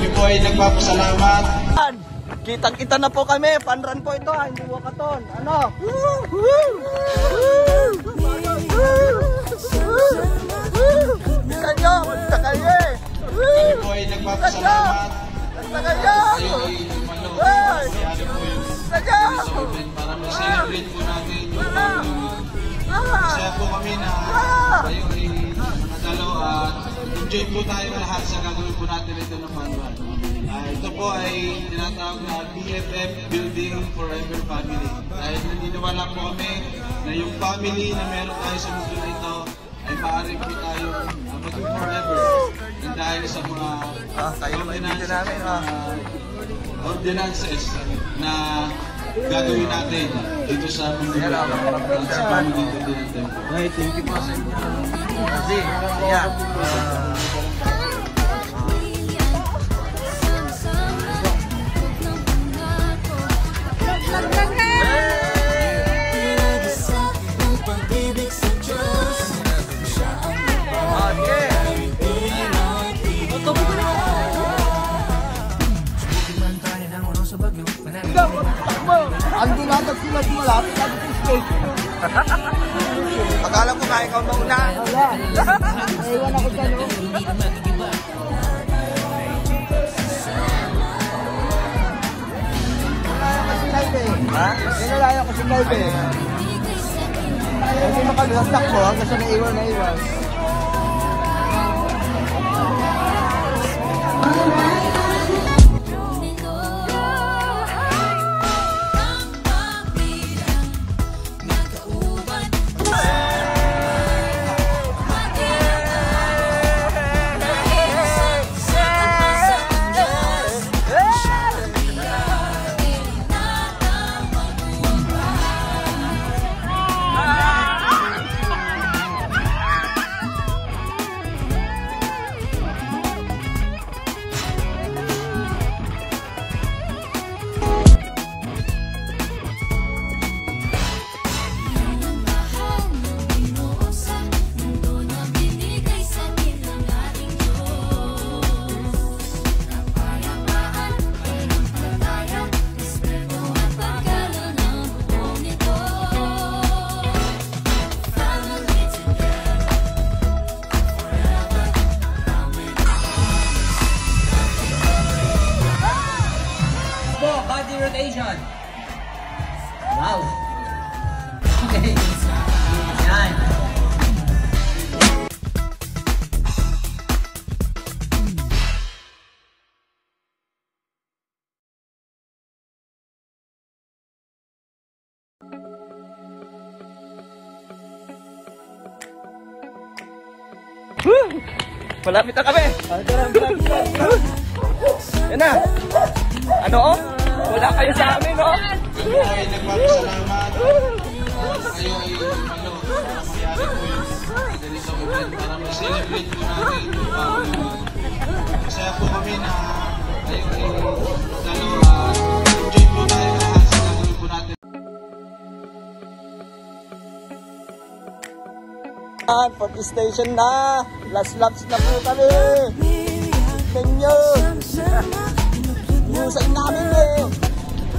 Kami po ay nagpapasalamat. Kitang-kita na po kami. Panran po ito. Hindi wakaton. Ano? Kanyo! Basta kayo eh! Kami po ay nagpapasalamat. Basta kayo! Kayo ay malo. Mayari po yung event para ma-celebrate po natin yung masaya po kami na kayo ay nakadalo at enjoy po tayo lahat sa gagawin po natin ito ng Panran. Ito po ay tinatawag na BFF Building Forever Family. Dahil naniniwala po kami na yung family na meron tayo sa mundo na ito ay maaari po tayo maging forever. And dahil sa mga ordinances na gagawin natin dito sa mundo na at sa pamamagitan din ng tempo. Ay, thank you po sa inyo. Kasi, yeah. Ando natin sila di malapit natin sa stage. Akala ko nga ikaw mauna. Wala. Naiwan ako dyan, no? Nalaya ko si Kaibe. Ha? Nalaya ko si Kaibe. Kasi makagasak ko hanggang sa naiwan. Rotation. Wow. Okay. Yan. Malapit na kami. Yan na. Ano oh? Wala kayo sa amin, no? Kami po ay nagpapasalamat. Kayo ay malo. Mayari po yung ganitong event para ma-celebrate po natin yung family. Masaya po kami na kayo ay dalo at enjoy po tayo lahat sa gagawin po natin. Pati station na. Last laps na po kami. Tignan nyo. Inusain namin eh.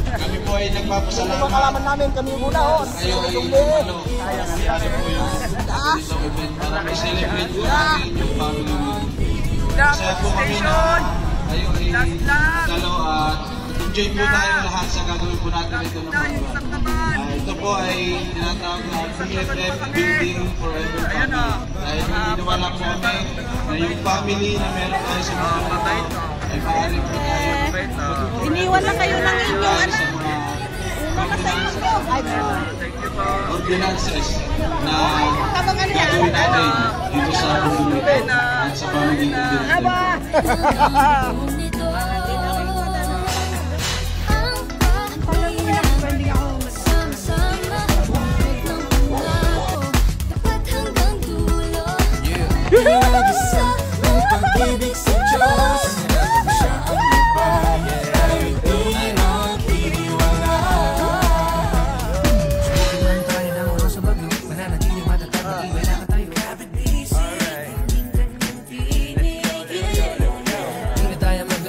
Kami po ay nagpapasalamat. Makalaman namin kami muna oh. Kayo ay malo. Mayari po yung ganitong event para ma-celebrate po natin yung family. Masaya po kami na kayo ay dalo at enjoy po tayo lahat sa gagawin po natin ito ng Panran. Ito po ay tinatawag na BFF Building Forever Family. Dahil naniniwala po kami na yung family na meron tayo sa mundo na ito ay maaari po tayo Iniwan na kayo ng inyong ano. ordinances na gagawin natin dito sa mundo at sa pamamagitan din ng tempo.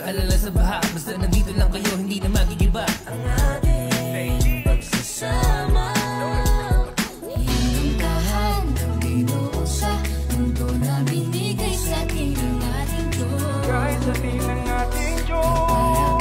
Alala sa baha. Basta nandito lang kayo, hindi na magigiba. Ang ating pagsasama, hinuntahan ng Ginoo sa mundo na binigay sa atin ng ating Diyos. Kahit sa atin ng ating Diyos.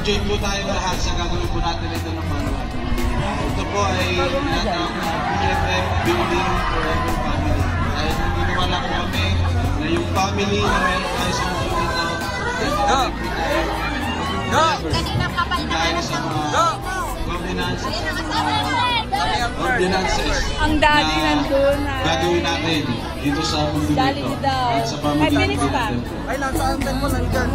Enjoy po tayo lahat sa gagawin po natin ito ng manual. Ito po ay tinatawag na BFF, Building Forever Family. Dahil naniniwala ko kami na yung family na meron tayo sa mundo dito ay dahil sa mga ordinances Ang daddy nandun ha. gagawin natin dito sa mundo dito at sa family natin. Ay, nasa anten mo nandyan.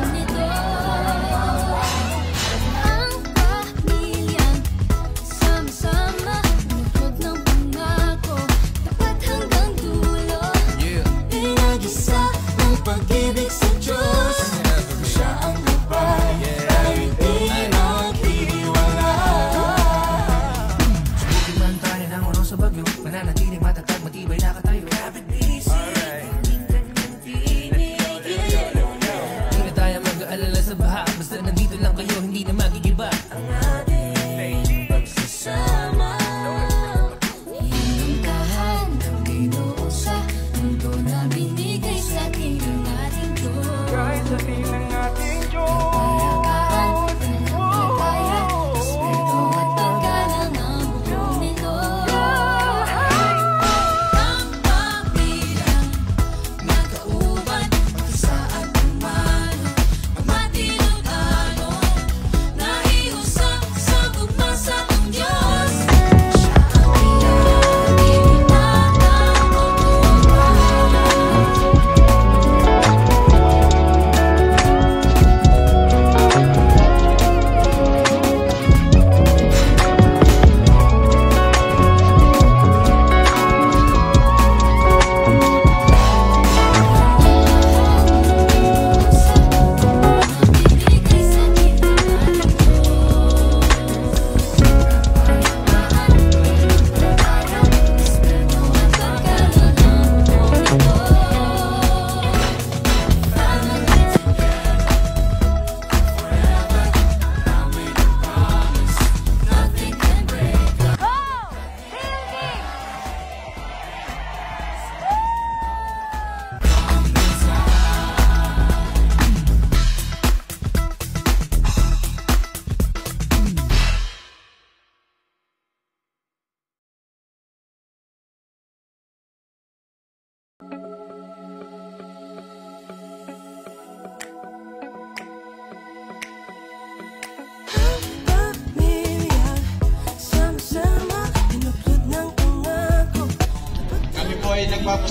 Pag-ibig sa Diyos, siya ang gabay, tayo'y di nag-iwala. Subukin man tayo ng uno sa bagyo, mananatiling matatag, matibay na katayo. Kapit busy, di na tayo mag-aalala sa baha. Basta nandito lang kayo, hindi na magigiba. Ang ating pagsasama, hinuntahan ng Ginoo sa mundo na binigay sa atin. Kahit sa atin ng ating Diyos. Kapayagan, pananampalataya, Espiritu at paggalang ang buong nito. Ang pagbilang, nagkauban, pagkasaan ng mano, magmatilog-ano, nahiusap sa gumasa ng Diyos. Siya ang pinag-iingat ng pagkuhan.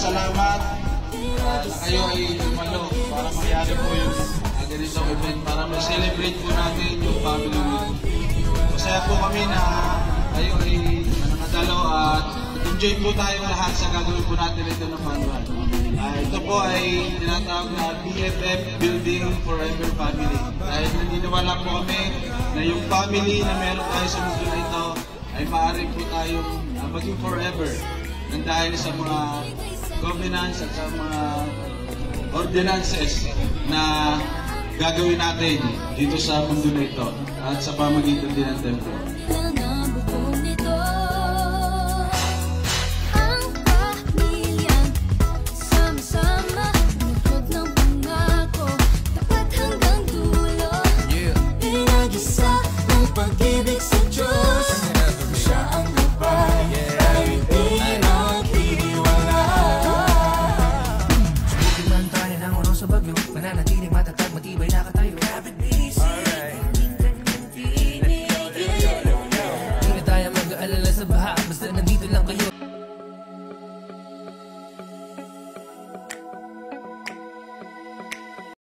nagpapasalamat na kayo ay lumalo para mangyari po yung ganitong event para ma-celebrate po natin yung family week. Masaya po kami na kayo ay nananadalo at enjoy po tayong lahat sa gagawin po natin ito ng Manual. Ito po ay tinatawag na BFF Building Forever Family. Dahil naniniwala po kami na yung family na meron tayo sa mundo na ito ay maaari po tayong maging forever. Nang dahil sa mga governance at sa mga ordinances na gagawin natin dito sa mundo na ito at sa pamagitan din ng templo.